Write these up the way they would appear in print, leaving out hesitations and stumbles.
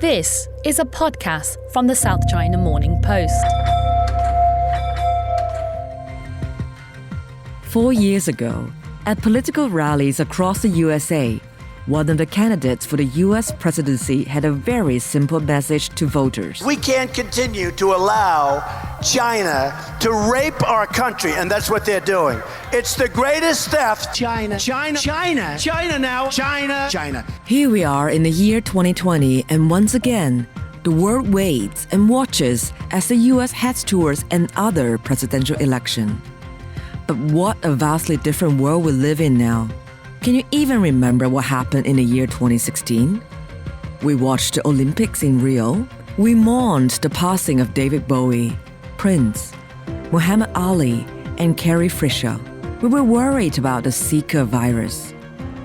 This is a podcast from the South China Morning Post. 4 years ago, at political rallies across the USA, one of the candidates for the US presidency had a very simple message to voters. We can't continue to allow China to rape our country, and that's what they're doing. It's the greatest theft. China now. China. Here we are in the year 2020, and once again, the world waits and watches as the US heads towards another presidential election. But what a vastly different world we live in now. Can you even remember what happened in the year 2016? We watched the Olympics in Rio. We mourned the passing of David Bowie, Prince, Muhammad Ali, and Carrie Fisher. We were worried about the Zika virus.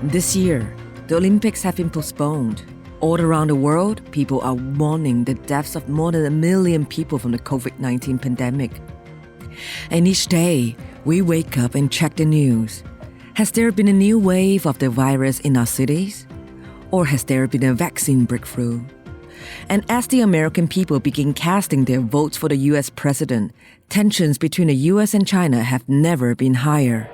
This year, the Olympics have been postponed. All around the world, people are mourning the deaths of more than 1 million people from the COVID-19 pandemic. And each day, we wake up and check the news. Has there been a new wave of the virus in our cities? Or has there been a vaccine breakthrough? And as the American people begin casting their votes for the US president, tensions between the US and China have never been higher.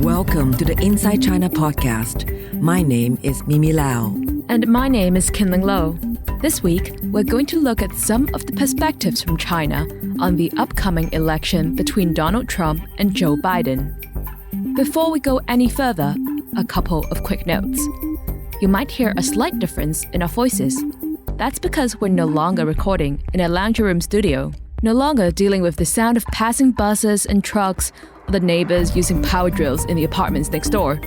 Welcome to the Inside China podcast. My name is Mimi Lau. And my name is Kinling Lo. This week, we're going to look at some of the perspectives from China on the upcoming election between Donald Trump and Joe Biden. Before we go any further, a couple of quick notes. You might hear a slight difference in our voices. That's because we're no longer recording in a lounge room studio, no longer dealing with the sound of passing buses and trucks or the neighbors using power drills in the apartments next door.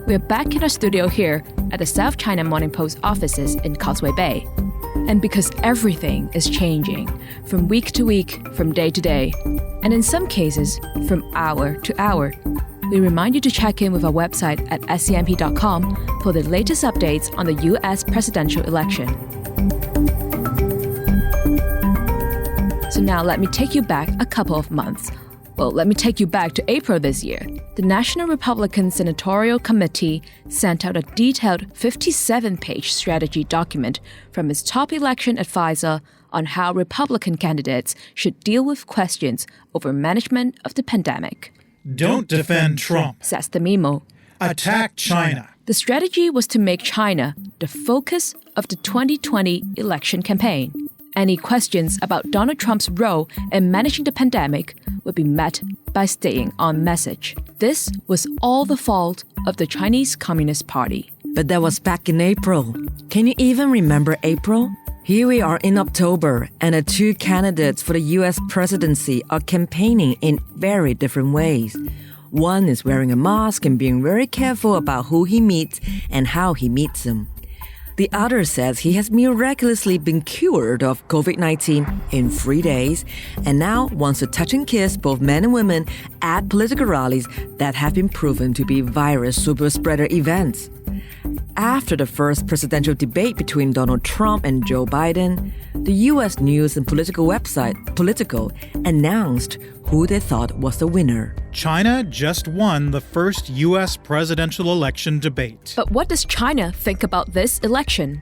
We're back in our studio here at the South China Morning Post offices in Causeway Bay. And because everything is changing from week to week, from day to day, and in some cases, from hour to hour, we remind you to check in with our website at scmp.com for the latest updates on the US presidential election. So now let me take you back a couple of months. Well, let me take you back to April this year. The National Republican Senatorial Committee sent out a detailed 57-page strategy document from its top election advisor on how Republican candidates should deal with questions over management of the pandemic. Don't defend Trump, says the memo. Attack China. The strategy was to make China the focus of the 2020 election campaign. Any questions about Donald Trump's role in managing the pandemic would be met by staying on message. This was all the fault of the Chinese Communist Party. But that was back in April. Can you even remember April? Here we are in October, and the two candidates for the US presidency are campaigning in very different ways. One is wearing a mask and being very careful about who he meets and how he meets them. The other says he has miraculously been cured of COVID-19 in 3 days and now wants to touch and kiss both men and women at political rallies that have been proven to be virus superspreader events. After the first presidential debate between Donald Trump and Joe Biden, the U.S. news and political website Politico announced who they thought was the winner. China just won the first U.S. presidential election debate. But what does China think about this election?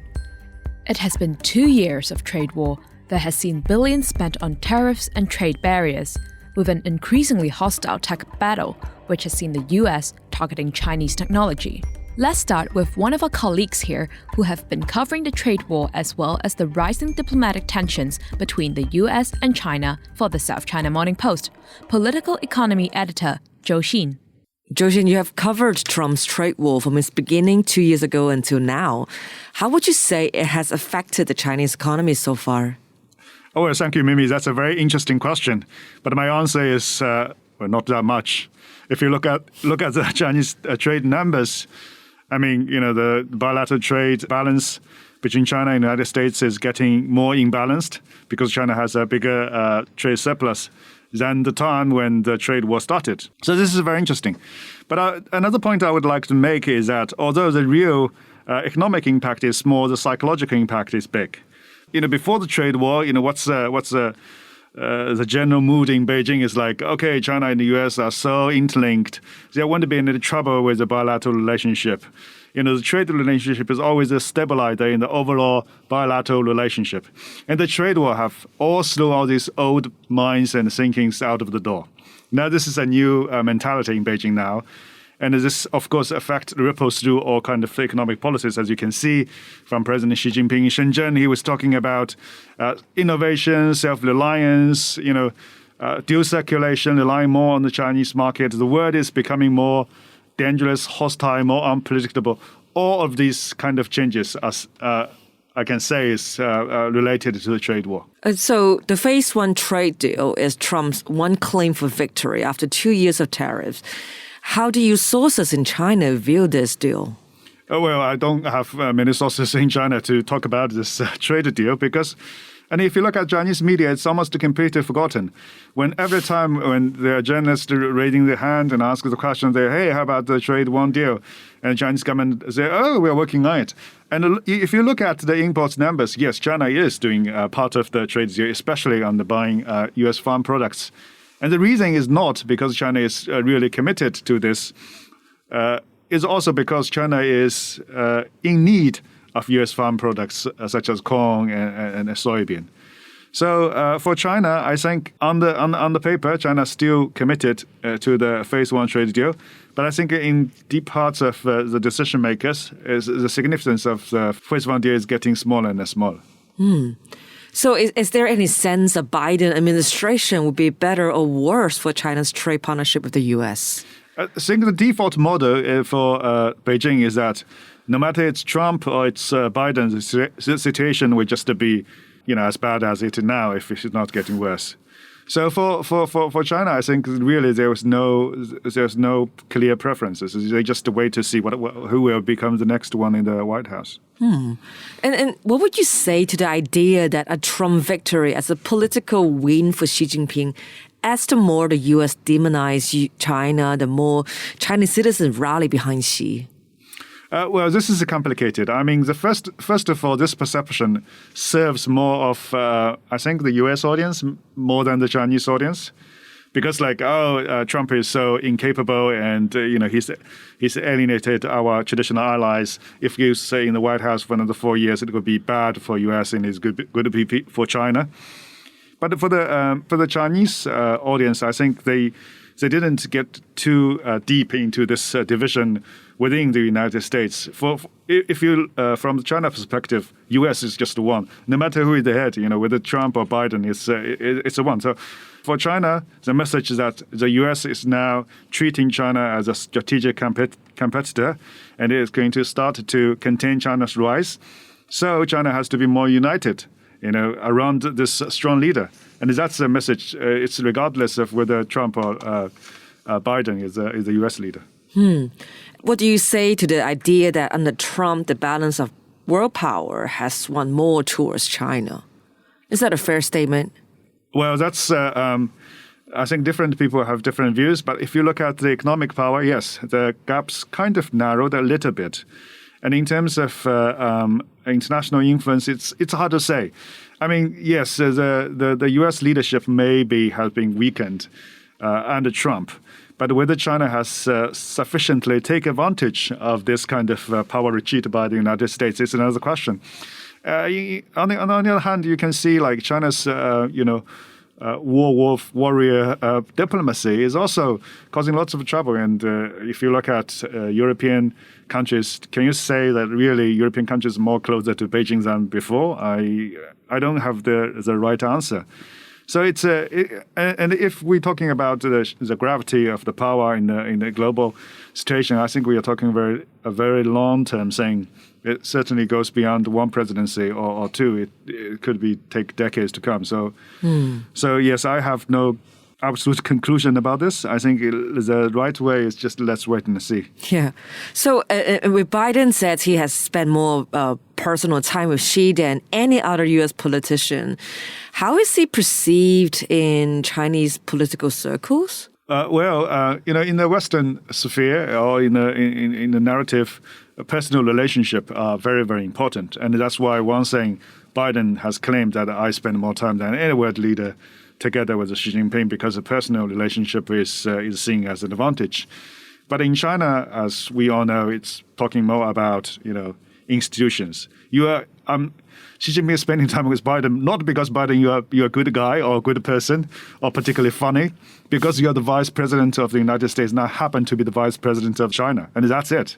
It has been 2 years of trade war that has seen billions spent on tariffs and trade barriers, with an increasingly hostile tech battle, which has seen the U.S. targeting Chinese technology. Let's start with one of our colleagues here who have been covering the trade war as well as the rising diplomatic tensions between the US and China for the South China Morning Post, political economy editor Zhou Xin. Zhou Xin, you have covered Trump's trade war from its beginning 2 years ago until now. How would you say it has affected the Chinese economy so far? Oh, well, thank you, Mimi. That's a very interesting question. But my answer is, not that much. If you look at the Chinese trade numbers, I mean, the bilateral trade balance between China and the United States is getting more imbalanced because China has a bigger trade surplus than the time when the trade war started. So this is very interesting. But another point I would like to make is that although the real economic impact is small, the psychological impact is big. Before the trade war, what's the the general mood in Beijing is like, okay, China and the US are so interlinked. They won't be in any trouble with the bilateral relationship. The trade relationship is always a stabilizer in the overall bilateral relationship. And the trade war have all through all these old minds and thinkings out of the door. Now, this is a new mentality in Beijing now. And this, of course, ripples through all kinds of economic policies, as you can see from President Xi Jinping in Shenzhen. He was talking about innovation, self-reliance, dual circulation, relying more on the Chinese market. The world is becoming more dangerous, hostile, more unpredictable. All of these kind of changes, I can say, is related to the trade war. So the phase one trade deal is Trump's one claim for victory after 2 years of tariffs. How do you sources in China view this deal? Well, I don't have many sources in China to talk about this trade deal because, and if you look at Chinese media, it's almost completely forgotten. Every time when there are journalists raising their hand and ask the question, they hey, how about the trade one deal? And Chinese government say, oh, we're working on it. And if you look at the imports numbers, yes, China is doing part of the trade deal, especially on the buying U.S. farm products. And the reason is not because China is really committed to this. It's also because China is in need of U.S. farm products such as corn and soybean. So for China, I think on the paper, China is still committed to the phase one trade deal. But I think in deep parts of the decision makers, is the significance of the phase one deal is getting smaller and smaller. So is there any sense a Biden administration would be better or worse for China's trade partnership with the U.S.? I think the default model for Beijing is that no matter it's Trump or it's Biden, the situation would just be, as bad as it is now if it's not getting worse. So for China, I think really there's no clear preferences. They just wait to see who will become the next one in the White House. And what would you say to the idea that a Trump victory as a political win for Xi Jinping, as the more the U.S. demonize China, the more Chinese citizens rally behind Xi? Well, this is complicated. I mean, first of all, this perception serves more of, I think, the U.S. audience more than the Chinese audience. Because Trump is so incapable and, he's alienated our traditional allies. If you say in the White House for another 4 years, it would be bad for U.S. and it's good to be for China. But for the Chinese audience, I think they didn't get too deep into this division within the United States. If you, from the China perspective, U.S. is just one. No matter who is the head, whether Trump or Biden, it's a one. So for China, the message is that the U.S. is now treating China as a strategic competitor, and it is going to start to contain China's rise. So China has to be more united, around this strong leader. And that's the message. It's regardless of whether Trump or Biden is the U.S. leader. What do you say to the idea that under Trump, the balance of world power has swung more towards China? Is that a fair statement? Well, that's, I think different people have different views. But if you look at the economic power, yes, the gap's kind of narrowed a little bit. And in terms of international influence, it's hard to say. I mean, yes, the U.S. leadership has been weakened under Trump. But whether China has sufficiently taken advantage of this kind of power retreat by the United States is another question. On the other hand, you can see China's, warrior diplomacy is also causing lots of trouble. And if you look at European countries, can you say that really European countries are more closer to Beijing than before? I don't have the right answer. So and if we're talking about the gravity of the power in the global situation, I think we are talking a very long term thing. It certainly goes beyond one presidency or two. It could take decades to come. So yes, I have no absolute conclusion about this. I think the right way is just let's wait and see. Yeah. So with Biden said he has spent more personal time with Xi than any other U.S. politician. How is he perceived in Chinese political circles? In the Western sphere or in the narrative, personal relationship are very, very important. And that's why one thing Biden has claimed that I spend more time than any world leader together with Xi Jinping because a personal relationship is seen as an advantage. But in China, as we all know, it's talking more about, institutions. Xi Jinping is spending time with Biden, not because Biden, you're a good guy or a good person or particularly funny, because you're the vice president of the United States, now happen to be the vice president of China. And that's it.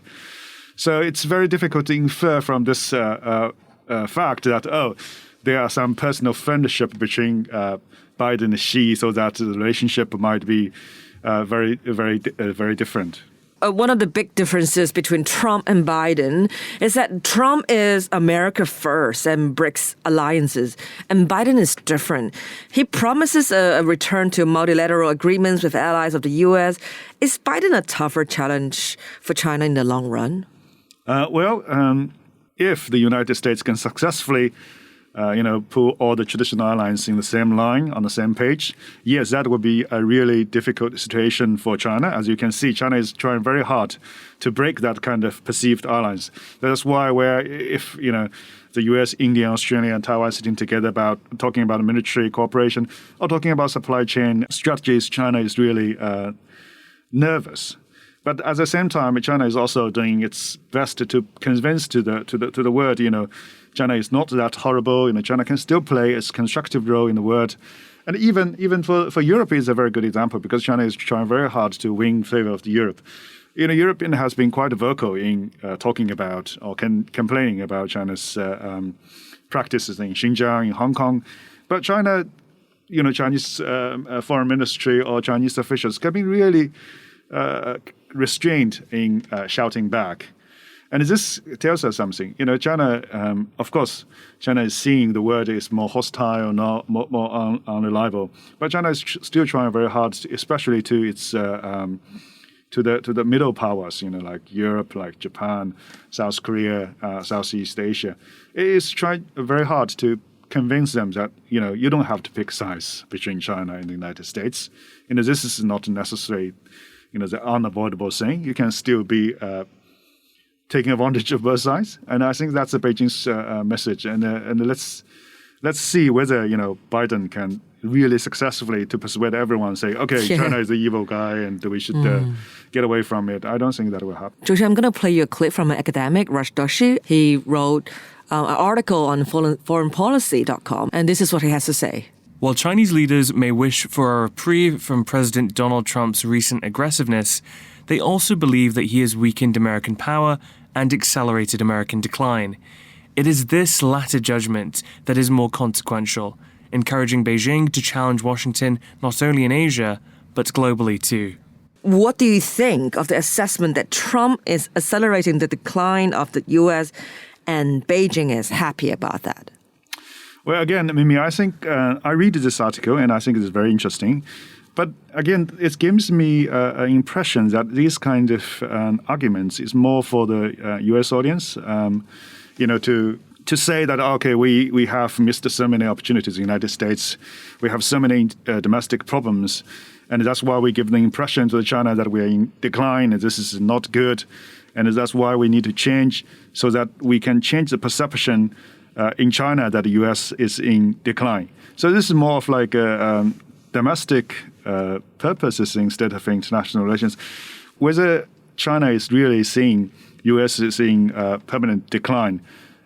So it's very difficult to infer from this fact that, there are some personal friendship between Biden and Xi, so that the relationship might be very, very, very different. One of the big differences between Trump and Biden is that Trump is America first and BRICS alliances, and Biden is different. He promises a return to multilateral agreements with allies of the U.S. Is Biden a tougher challenge for China in the long run? If the United States can successfully put all the traditional allies in the same line, on the same page, yes, that would be a really difficult situation for China. As you can see, China is trying very hard to break that kind of perceived alliance. That's why if the US, India, Australia, and Taiwan sitting together talking about military cooperation or talking about supply chain strategies, China is really nervous. But at the same time, China is also doing its best to convince to the world, China is not that horrible. China can still play its constructive role in the world. And even for Europe is a very good example because China is trying very hard to win favor of Europe. Europe has been quite vocal in talking about or complaining about China's practices in Xinjiang, in Hong Kong. But China, Chinese foreign ministry or Chinese officials can be really restrained in shouting back. And this tells us something. China, of course, China is seeing the world is more hostile, more unreliable. But China is still trying very hard, especially to its to the middle powers, like Europe, like Japan, South Korea, Southeast Asia. It is trying very hard to convince them that you don't have to pick sides between China and the United States. This is not necessarily the unavoidable thing. You can still be taking advantage of both sides, and I think that's Beijing's message. And let's see whether Biden can really successfully to persuade everyone, say, okay, China is the evil guy, and we should get away from it. I don't think that will happen. Zhou Xin, I'm going to play you a clip from an academic, Rashod Doshi. He wrote an article on foreignpolicy.com, and this is what he has to say. While Chinese leaders may wish for a reprieve from President Donald Trump's recent aggressiveness, they also believe that he has weakened American power and accelerated American decline. It is this latter judgment that is more consequential, encouraging Beijing to challenge Washington not only in Asia, but globally too. What do you think of the assessment that Trump is accelerating the decline of the U.S. and Beijing is happy about that? Well, again, Mimi, I think I read this article and I think it's very interesting. But again, it gives me an impression that these kind of arguments is more for the U.S. audience, to say that, okay, we have missed so many opportunities in the United States. We have so many domestic problems. And that's why we give the impression to China that we are in decline and this is not good. And that's why we need to change so that we can change the perception in China that the U.S. is in decline. So this is more of like domestic purposes instead of international relations. Whether China is really seeing U.S. is in permanent decline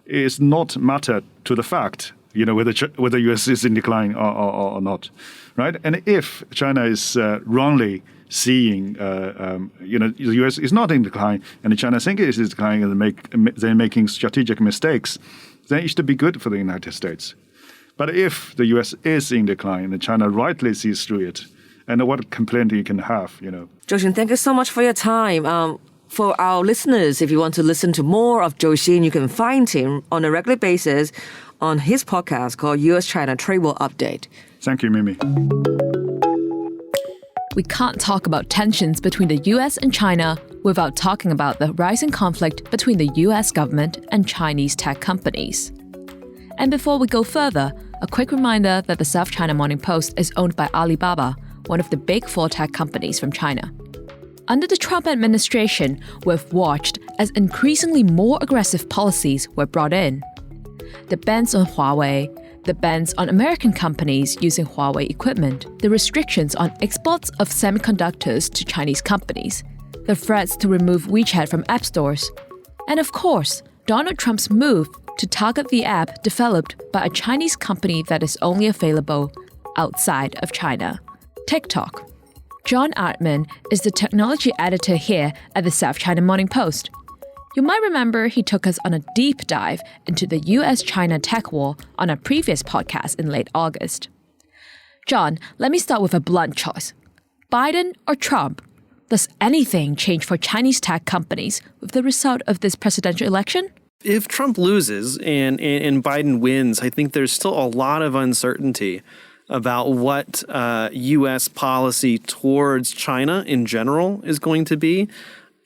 is not matter to the fact, whether U.S. is in decline or not, right? And if China is wrongly seeing, the U.S. is not in decline and China thinks it is declining and they're making strategic mistakes, then it should be good for the United States. But if the U.S. is in decline and China rightly sees through it, and what complaint you can have, Zhou Xin, thank you so much for your time. For our listeners, if you want to listen to more of Zhou Xin, you can find him on a regular basis on his podcast called USChina Tech War Update. Thank you, Mimi. We can't talk about tensions between the US and China without talking about the rising conflict between the US government and Chinese tech companies. And before we go further, a quick reminder that the South China Morning Post is owned by Alibaba, one of the big four tech companies from China. Under the Trump administration, we've watched as increasingly more aggressive policies were brought in. The bans on Huawei, the bans on American companies using Huawei equipment, the restrictions on exports of semiconductors to Chinese companies, the threats to remove WeChat from app stores, and of course, Donald Trump's move to target the app developed by a Chinese company that is only available outside of China, TikTok. John Artman is the technology editor here at the South China Morning Post. You might remember he took us on a deep dive into the US-China Tech War on a previous podcast in late August. John, let me start with a blunt choice. Biden or Trump? Does anything change for Chinese tech companies with the result of this presidential election? If Trump loses and Biden wins, I think there's still a lot of uncertainty about what U.S. policy towards China in general is going to be,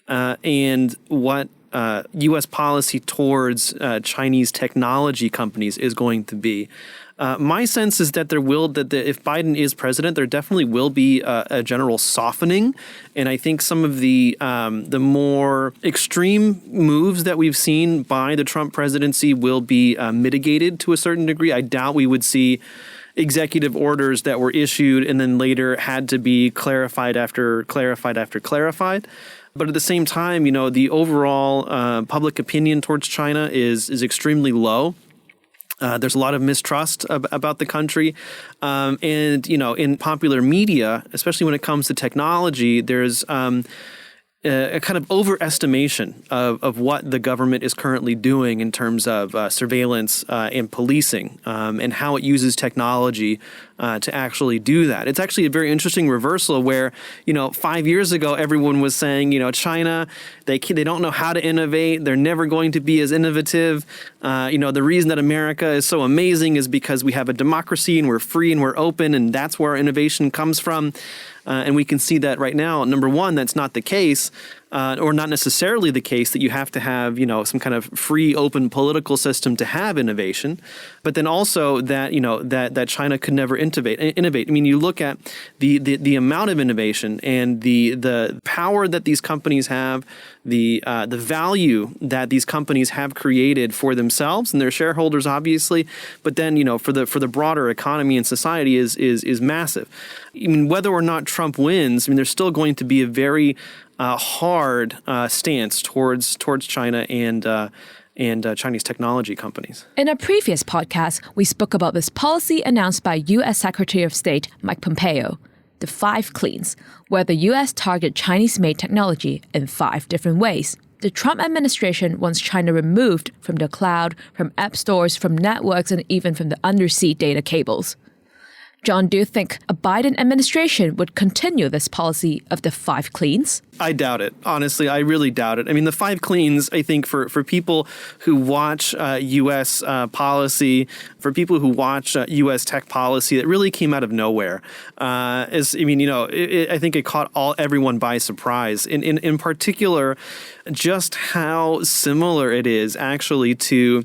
and what U.S. policy towards Chinese technology companies is going to be. My sense is that if Biden is president, there definitely will be a general softening, and I think some of the more extreme moves that we've seen by the Trump presidency will be mitigated to a certain degree. I doubt we would see executive orders that were issued and then later had to be clarified after clarified. But at the same time, the overall public opinion towards China is extremely low. There's a lot of mistrust about the country. And, in popular media, especially when it comes to technology, there's a kind of overestimation of what the government is currently doing in terms of surveillance and policing, and how it uses technology to actually do that. It's actually a very interesting reversal where, 5 years ago, everyone was saying, China, they don't know how to innovate. They're never going to be as innovative. The reason that America is so amazing is because we have a democracy and we're free and we're open, and that's where our innovation comes from. And we can see that right now. Number one, that's not the case, or not necessarily the case that you have to have, some kind of free, open political system to have innovation. But then also that, that China could never innovate. I mean, you look at the amount of innovation and the power that these companies have, the value that these companies have created for themselves and their shareholders, obviously. But then, for the broader economy and society is massive. I mean, whether or not Trump wins, there's still going to be a very hard stance towards China and Chinese technology companies. In a previous podcast, we spoke about this policy announced by U.S. Secretary of State Mike Pompeo, the 5 cleans, where the U.S. target Chinese-made technology in 5 different ways. The Trump administration wants China removed from the cloud, from app stores, from networks, and even from the undersea data cables. John, do you think a Biden administration would continue this policy of the 5 cleans? I doubt it. Honestly, I really doubt it. I mean, the 5 cleans, I think, for people who watch U.S. policy, for people who watch U.S. tech policy, that really came out of nowhere. I think it caught everyone by surprise. In particular, just how similar it is actually to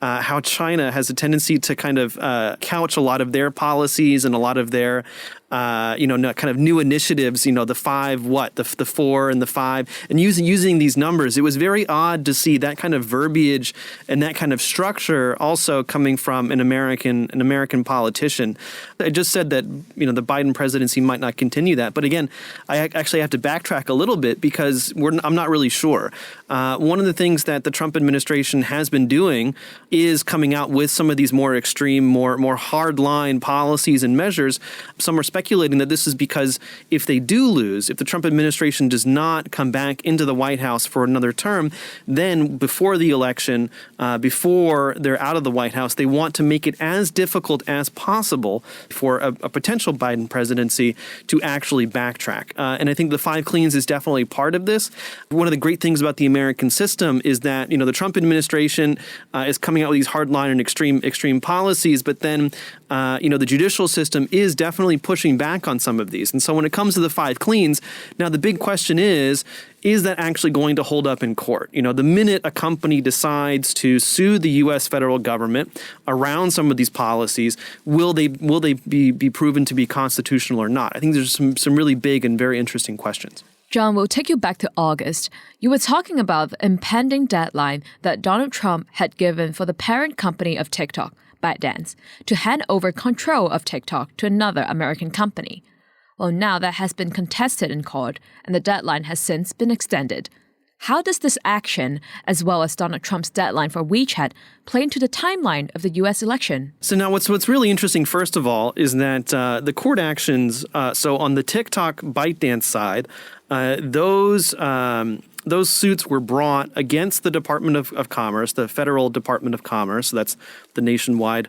how China has a tendency to kind of couch a lot of their policies and a lot of their kind of new initiatives, the 5, the 4 and the 5, and using these numbers. It was very odd to see that kind of verbiage and that kind of structure also coming from an American politician. I just said that, the Biden presidency might not continue that. But again, I actually have to backtrack a little bit because I'm not really sure. One of the things that the Trump administration has been doing is coming out with some of these more extreme, more hardline policies and measures. Some are speculating that this is because if they do lose, if the Trump administration does not come back into the White House for another term, then before the election, before they're out of the White House, they want to make it as difficult as possible for a potential Biden presidency to actually backtrack. And I think the 5 cleans is definitely part of this. One of the great things about the American system is that, the Trump administration is coming out with these hardline and extreme policies, but then, the judicial system is definitely pushing back on some of these. And so when it comes to the 5 cleans, now the big question is that actually going to hold up in court? The minute a company decides to sue the U.S. federal government around some of these policies, will they be proven to be constitutional or not? I think there's some really big and very interesting questions. John, we'll take you back to August. You were talking about the impending deadline that Donald Trump had given for the parent company of TikTok, ByteDance, to hand over control of TikTok to another American company. Well, now that has been contested in court, and the deadline has since been extended. How does this action, as well as Donald Trump's deadline for WeChat, play into the timeline of the U.S. election? So now what's really interesting, first of all, is that the court actions, so on the TikTok ByteDance side, those suits were brought against the Department of Commerce, the Federal Department of Commerce, so that's the nationwide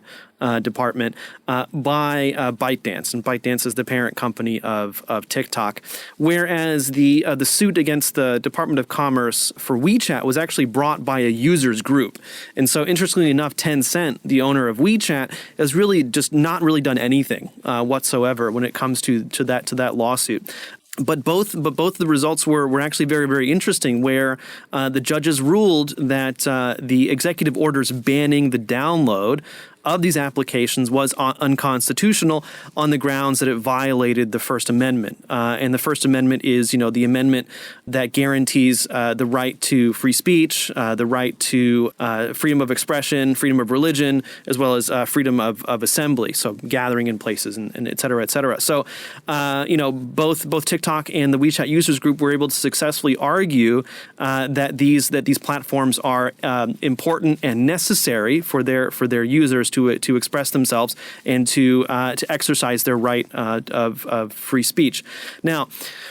department, by ByteDance. And ByteDance is the parent company of TikTok. Whereas the suit against the Department of Commerce for WeChat was actually brought by a users group. And so interestingly enough, Tencent, the owner of WeChat, has really just not really done anything whatsoever when it comes to that lawsuit. But both the results were actually very, very interesting, where the judges ruled that the executive orders banning the download of these applications was unconstitutional on the grounds that it violated the First Amendment. And the First Amendment is, the amendment that guarantees the right to free speech, the right to freedom of expression, freedom of religion, as well as freedom of assembly, so gathering in places and et cetera, et cetera. So, both TikTok and the WeChat users group were able to successfully argue that these platforms are important and necessary for their users to express themselves and to exercise their right of free speech. Now,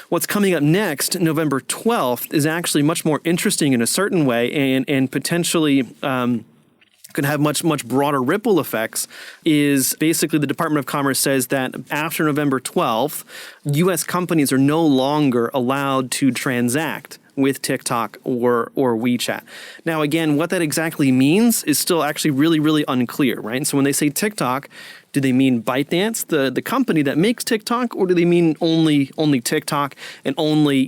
what's coming up next, November 12th, is actually much more interesting in a certain way and potentially could have much broader ripple effects. Is basically the Department of Commerce says that after November 12th, U.S. companies are no longer allowed to transact with TikTok or WeChat. Now, again, what that exactly means is still actually really, really unclear, right? So when they say TikTok, do they mean ByteDance, the company that makes TikTok, or do they mean only TikTok and only,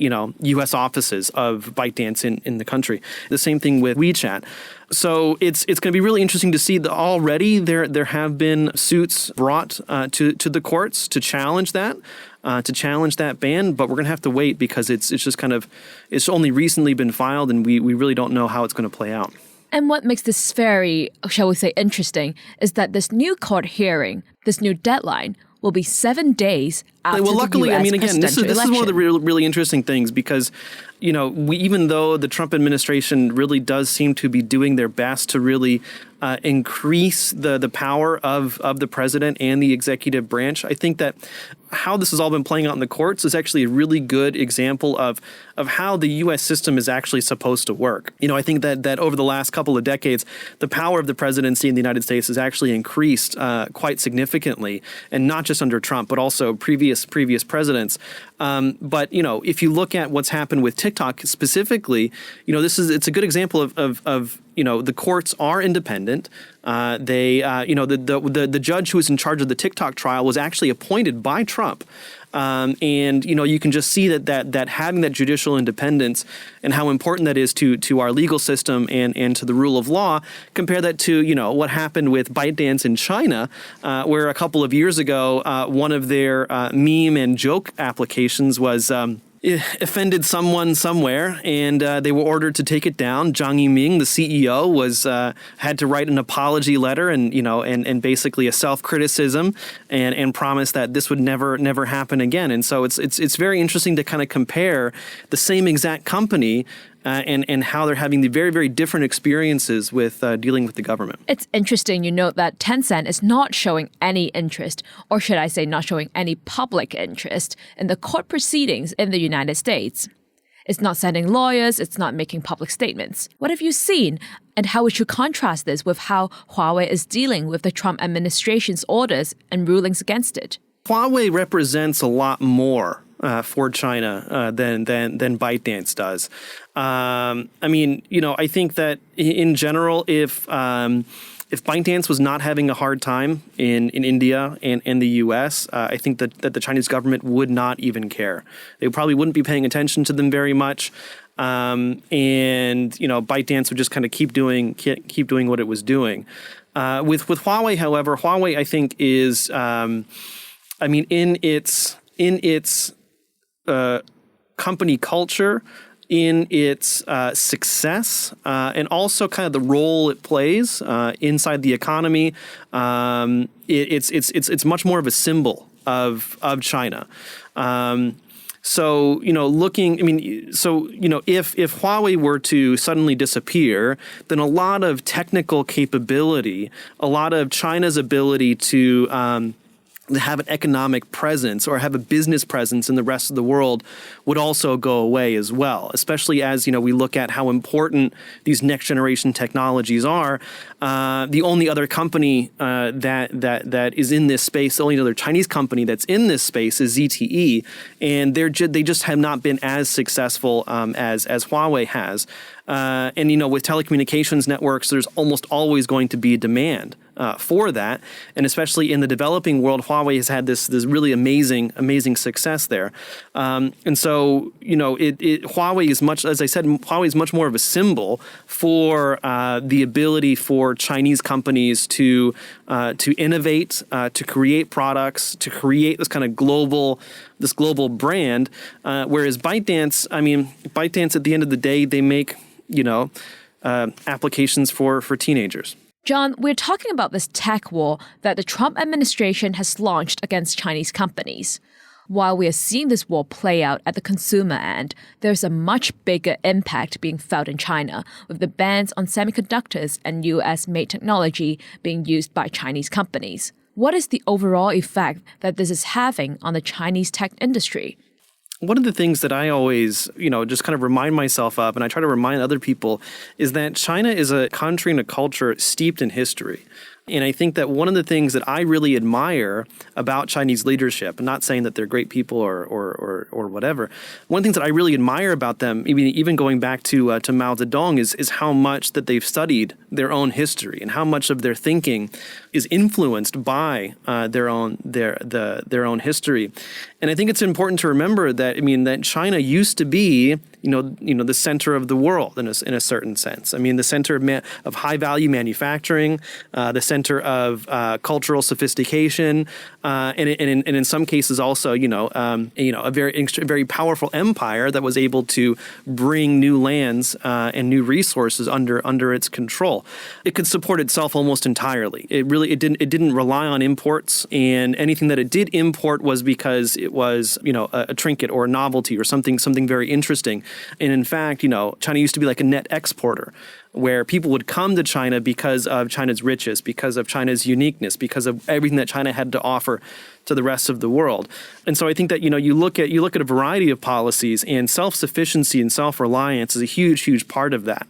U.S. offices of ByteDance in the country? The same thing with WeChat. So it's going to be really interesting to see that already there have been suits brought to the courts to challenge that. Ban, but we're going to have to wait because it's only recently been filed, and we really don't know how it's going to play out. And what makes this very, shall we say, interesting is that this new court hearing, this new deadline, will be 7 days after luckily, the US this is election. one of the really interesting things because, even though the Trump administration really does seem to be doing their best to really increase the power of the president and the executive branch, I think that how this has all been playing out in the courts is actually a really good example of how the U.S. system is actually supposed to work. I think that over the last couple of decades, the power of the presidency in the United States has actually increased quite significantly, and not just under Trump, but also previous presidents. But if you look at what's happened with TikTok specifically, it's a good example of the courts are independent. The judge who was in charge of the TikTok trial was actually appointed by Trump. And you can just see that having that judicial independence and how important that is to our legal system and to the rule of law. Compare that to what happened with ByteDance in China, where a couple of years ago one of their meme and joke applications was offended someone somewhere, and they were ordered to take it down. Zhang Yiming, the CEO, had to write an apology letter and basically a self-criticism and promise that this would never happen again. And so it's very interesting to kind of compare the same exact company and how they're having the very, very different experiences with dealing with the government. It's interesting, you note that Tencent is not showing any interest, or should I say not showing any public interest, in the court proceedings in the United States. It's not sending lawyers, it's not making public statements. What have you seen, and how would you contrast this with how Huawei is dealing with the Trump administration's orders and rulings against it? Huawei represents a lot more for China than ByteDance does. I think that in general, if ByteDance was not having a hard time in India and the U.S., I think that the Chinese government would not even care. They probably wouldn't be paying attention to them very much. ByteDance would just kind of keep doing what it was doing. With Huawei, however, Huawei I think is, in its company culture, in its success and also kind of the role it plays inside the economy. It's much more of a symbol of China. So, if Huawei were to suddenly disappear, then a lot of technical capability, a lot of China's ability to have an economic presence or have a business presence in the rest of the world would also go away as well, especially as, we look at how important these next generation technologies are. The only other company that is in this space, the only other Chinese company that's in this space is ZTE, and they just have not been as successful as Huawei has. With telecommunications networks, there's almost always going to be a demand for that, and especially in the developing world, Huawei has had this really amazing success there, and so Huawei is much, as I said, Huawei is much more of a symbol for the ability for Chinese companies to innovate, to create products, to create this kind of global brand, whereas ByteDance at the end of the day, they make applications for teenagers. John, we're talking about this tech war that the Trump administration has launched against Chinese companies. While we are seeing this war play out at the consumer end, there's a much bigger impact being felt in China, with the bans on semiconductors and US-made technology being used by Chinese companies. What is the overall effect that this is having on the Chinese tech industry? One of the things that I always, just kind of remind myself of, and I try to remind other people, is that China is a country and a culture steeped in history. And I think that one of the things that I really admire about Chinese leadership, I'm not saying that they're great people or whatever, one of the things that I really admire about them, even going back to Mao Zedong, is how much that they've studied their own history and how much of their thinking is influenced by their own history. And I think it's important to remember that that China used to be the center of the world in a certain sense. The center of high value manufacturing, the center of cultural sophistication, and in some cases also a very powerful empire that was able to bring new lands and new resources under its control. It could support itself almost entirely. It didn't rely on imports, and anything that it did import was because it was a trinket or a novelty or something very interesting. And in fact, China used to be like a net exporter, where people would come to China because of China's riches, because of China's uniqueness, because of everything that China had to offer to the rest of the world. And so I think that you look at a variety of policies, and self-sufficiency and self-reliance is a huge part of that.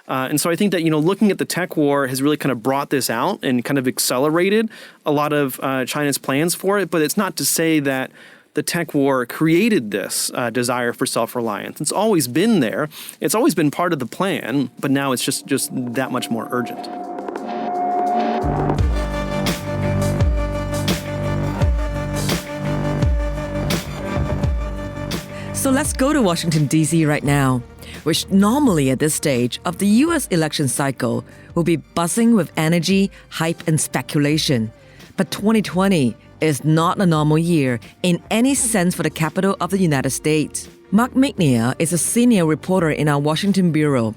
And so I think that looking at the tech war has really kind of brought this out and kind of accelerated a lot of China's plans for it. But it's not to say that the tech war created this desire for self-reliance. It's always been there. It's always been part of the plan, but now it's just that much more urgent. So let's go to Washington, D.C. right now, which normally at this stage of the U.S. election cycle will be buzzing with energy, hype, and speculation. But 2020 is not a normal year in any sense for the capital of the United States. Mark Magnier is a senior reporter in our Washington bureau.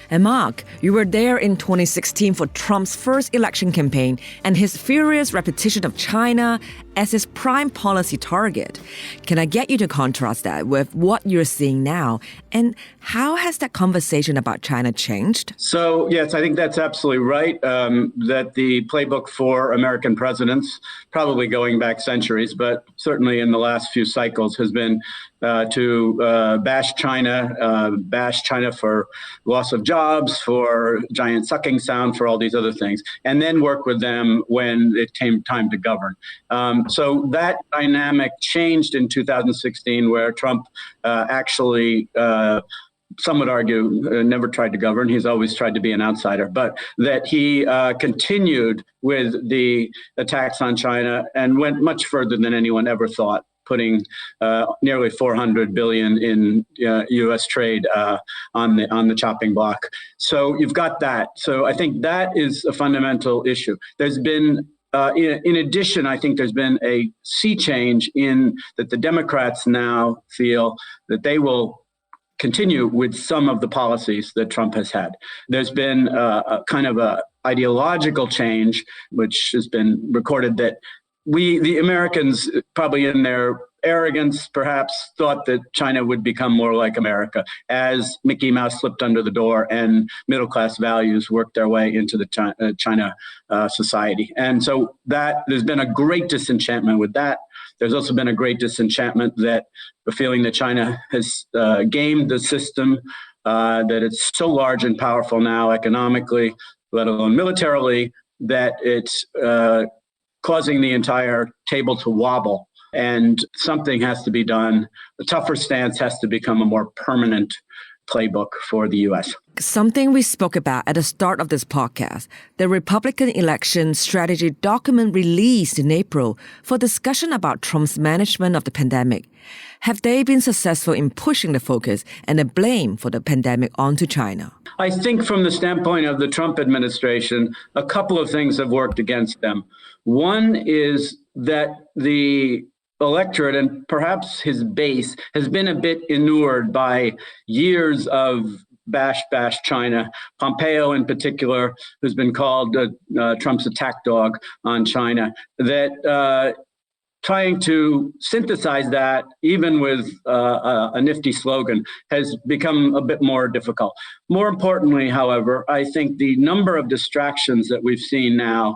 And Mark, you were there in 2016 for Trump's first election campaign and his furious repetition of China as his prime policy target. Can I get you to contrast that with what you're seeing now? And how has that conversation about China changed? So, yes, I think that's absolutely right, that the playbook for American presidents, probably going back centuries, but certainly in the last few cycles, has been to bash China for loss of jobs, for giant sucking sound, for all these other things, and then work with them when it came time to govern. So that dynamic changed in 2016, where Trump actually, some would argue, never tried to govern. He's always tried to be an outsider, but that he continued with the attacks on China and went much further than anyone ever thought, putting nearly $400 billion in U.S. trade on the chopping block. So you've got that. So I think that is a fundamental issue. There's been, in addition, I think there's been a sea change in that the Democrats now feel that they will continue with some of the policies that Trump has had. There's been a kind of a ideological change, which has been recorded, that the Americans, probably in their arrogance, perhaps thought that China would become more like America as Mickey Mouse slipped under the door and middle-class values worked their way into the China society. And so that there's been a great disenchantment with that. There's also been a great disenchantment that the feeling that China has gamed the system, that it's so large and powerful now economically, let alone militarily, that it's causing the entire table to wobble. And something has to be done. The tougher stance has to become a more permanent playbook for the U.S. Something we spoke about at the start of this podcast, the Republican election strategy document released in April for discussion about Trump's management of the pandemic. Have they been successful in pushing the focus and the blame for the pandemic onto China? I think from the standpoint of the Trump administration, a couple of things have worked against them. One is that the electorate and perhaps his base has been a bit inured by years of bash China. Pompeo in particular, who's been called Trump's attack dog on China, that trying to synthesize that, even with a nifty slogan, has become a bit more difficult. More importantly, however, I think the number of distractions that we've seen now,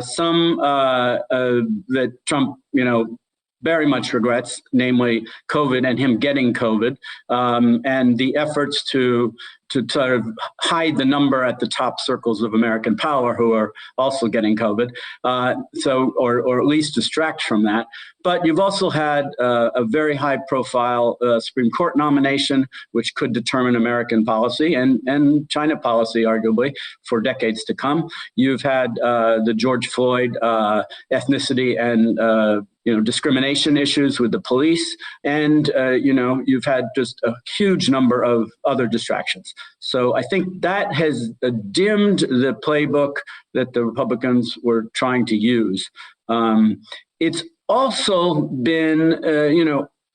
some that Trump, very much regrets, namely COVID and him getting COVID, and the efforts to sort of hide the number at the top circles of American power who are also getting COVID, or at least distract from that. But you've also had a very high-profile Supreme Court nomination, which could determine American policy and China policy, arguably, for decades to come. You've had the George Floyd ethnicity and discrimination issues with the police, and you've had just a huge number of other distractions. So I think that has dimmed the playbook that the Republicans were trying to use. It's also been,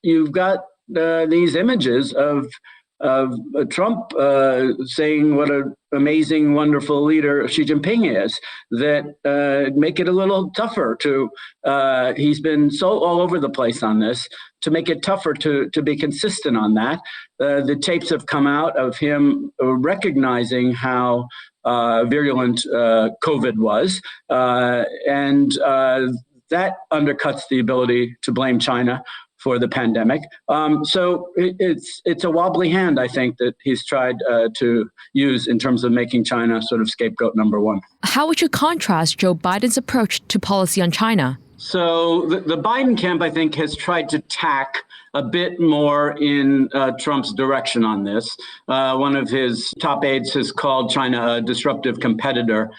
you've got these images of Trump saying what an amazing, wonderful leader Xi Jinping is, that make it a little tougher to, he's been so all over the place on this, to make it tougher to be consistent on that. The tapes have come out of him recognizing how virulent COVID was, and that undercuts the ability to blame China for the pandemic. So it's a wobbly hand, I think, that he's tried to use in terms of making China sort of scapegoat number one. How would you contrast Joe Biden's approach to policy on China? So the Biden camp, I think, has tried to tack a bit more in Trump's direction on this. One of his top aides has called China a disruptive competitor.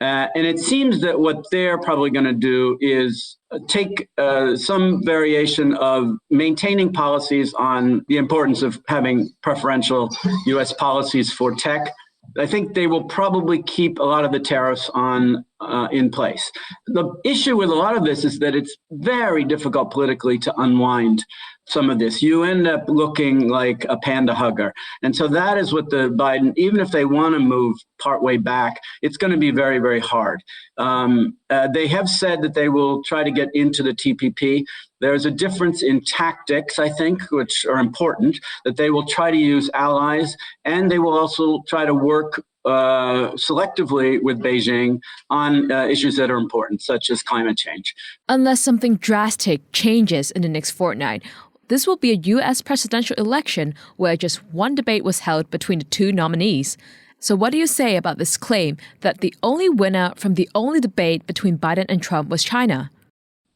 And it seems that what they're probably going to do is take some variation of maintaining policies on the importance of having preferential U.S. policies for tech. I think they will probably keep a lot of the tariffs on in place. The issue with a lot of this is that it's very difficult politically to unwind some of this. You end up looking like a panda hugger. And so that is what the Biden, even if they want to move partway back, it's going to be very, very hard. They have said that they will try to get into the TPP. There's a difference in tactics, I think, which are important, that they will try to use allies, and they will also try to work selectively with Beijing on issues that are important, such as climate change. Unless something drastic changes in the next fortnight, this will be a U.S. presidential election where just one debate was held between the two nominees. So what do you say about this claim that the only winner from the only debate between Biden and Trump was China?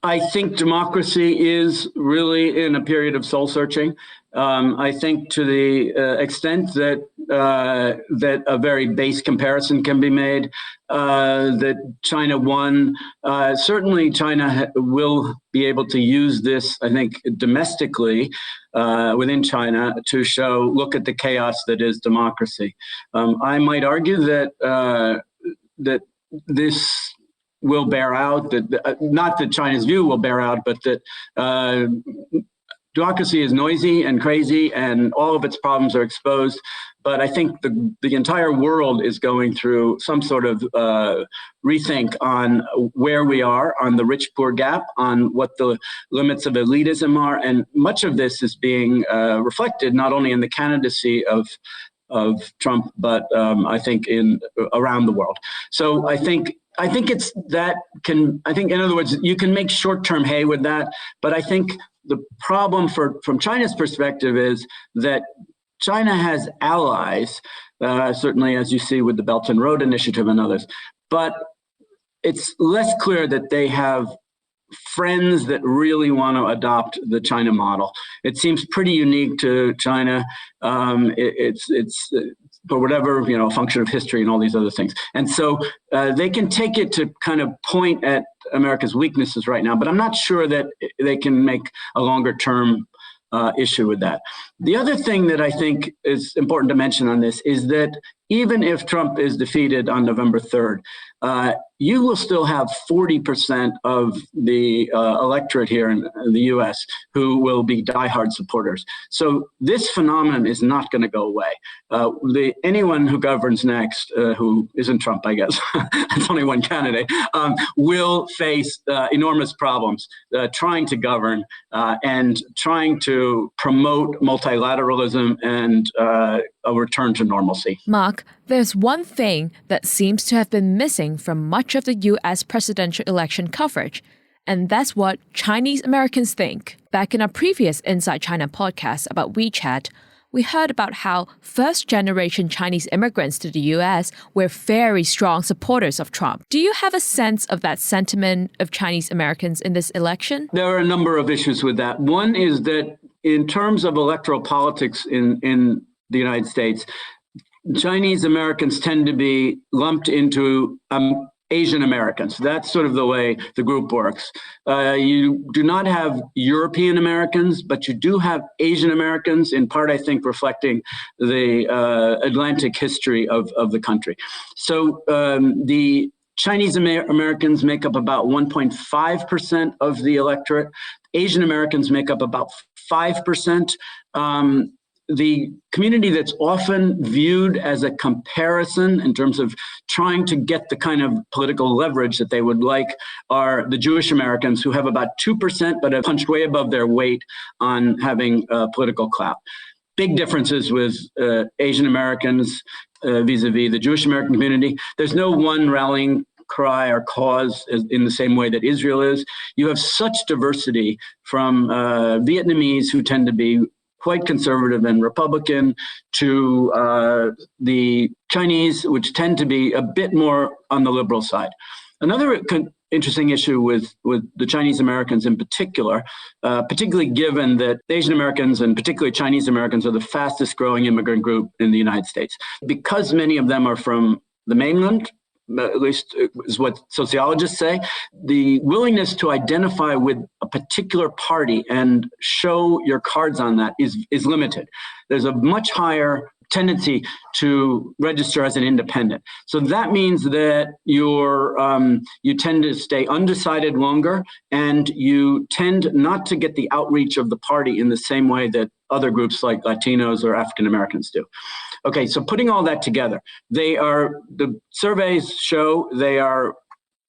I think democracy is really in a period of soul searching. I think to the extent that that a very base comparison can be made, that China won. Certainly, China will be able to use this, I think, domestically within China to show, look at the chaos that is democracy. I might argue that that this will bear out, that not that China's view will bear out, but that democracy is noisy and crazy, and all of its problems are exposed. But I think the entire world is going through some sort of rethink on where we are on the rich-poor gap, on what the limits of elitism are, and much of this is being reflected not only in the candidacy of Trump, but I think around the world. So I think it's that in other words, you can make short-term hay with that, but I think the problem from China's perspective is that China has allies, certainly as you see with the Belt and Road Initiative and others, but it's less clear that they have friends that really want to adopt the China model. It seems pretty unique to China. It's for whatever, a function of history and all these other things. And so they can take it to kind of point at America's weaknesses right now, but I'm not sure that they can make a longer term issue with that. The other thing that I think is important to mention on this is that even if Trump is defeated on November 3rd, you will still have 40% of the electorate here in the U.S. who will be diehard supporters. So this phenomenon is not going to go away. Anyone who governs next, who isn't Trump, I guess, it's only one candidate, will face enormous problems trying to govern and trying to promote multilateralism and a return to normalcy. Mark, there's one thing that seems to have been missing from much of the U.S. presidential election coverage, and that's what Chinese Americans think. Back in our previous Inside China podcast about WeChat, we heard about how first-generation Chinese immigrants to the U.S. were very strong supporters of Trump. Do you have a sense of that sentiment of Chinese Americans in this election? There are a number of issues with that. One is that in terms of electoral politics in the United States, Chinese Americans tend to be lumped into Asian Americans. That's sort of the way the group works. You do not have European Americans, but you do have Asian Americans, in part, I think, reflecting the Atlantic history of the country. So the Chinese Americans make up about 1.5% of the electorate. Asian Americans make up about 5%. The community that's often viewed as a comparison in terms of trying to get the kind of political leverage that they would like are the Jewish Americans, who have about 2%, but have punched way above their weight on having political clout. Big differences with Asian Americans vis-a-vis the Jewish American community. There's no one rallying cry or cause in the same way that Israel is. You have such diversity from Vietnamese, who tend to be quite conservative and Republican, to the Chinese, which tend to be a bit more on the liberal side. Another interesting issue with the Chinese Americans in particular, particularly given that Asian Americans and particularly Chinese Americans are the fastest growing immigrant group in the United States. Because many of them are from the mainland, at least is what sociologists say, the willingness to identify with a particular party and show your cards on that is limited. There's a much higher tendency to register as an independent. So that means that you tend to stay undecided longer, and you tend not to get the outreach of the party in the same way that other groups like Latinos or African Americans do. Okay, so putting all that together, the surveys show they are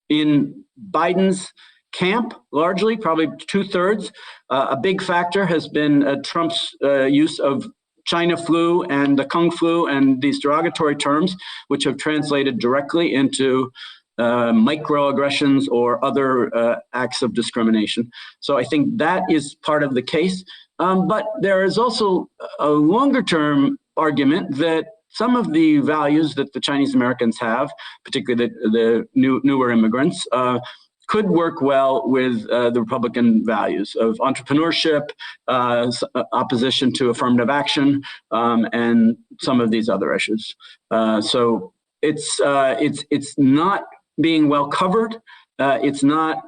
in Biden's camp, largely, probably 2/3. A big factor has been Trump's use of China flu and the Kung flu and these derogatory terms, which have translated directly into microaggressions or other acts of discrimination. So I think that is part of the case. But there is also a longer-term argument that some of the values that the Chinese Americans have, particularly the newer immigrants, could work well with the Republican values of entrepreneurship, opposition to affirmative action, and some of these other issues. So it's not being well covered. It's not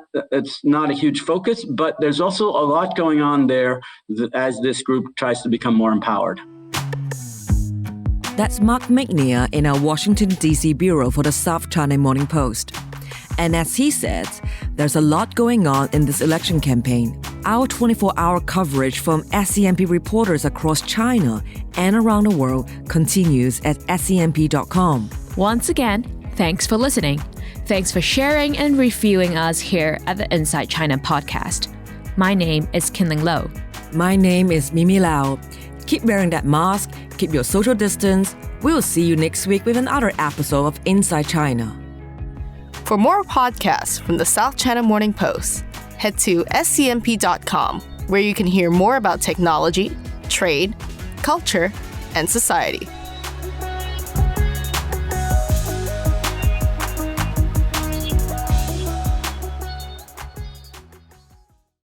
a huge focus, but there's also a lot going on there as this group tries to become more empowered. That's Mark Magnier in our Washington, D.C. bureau for the South China Morning Post. And as he says, there's a lot going on in this election campaign. Our 24-hour coverage from SCMP reporters across China and around the world continues at scmp.com. Once again, thanks for listening. Thanks for sharing and reviewing us here at the Inside China podcast. My name is Kinling Lo. My name is Mimi Lau. Keep wearing that mask, keep your social distance. We'll see you next week with another episode of Inside China. For more podcasts from the South China Morning Post, head to scmp.com, where you can hear more about technology, trade, culture, and society.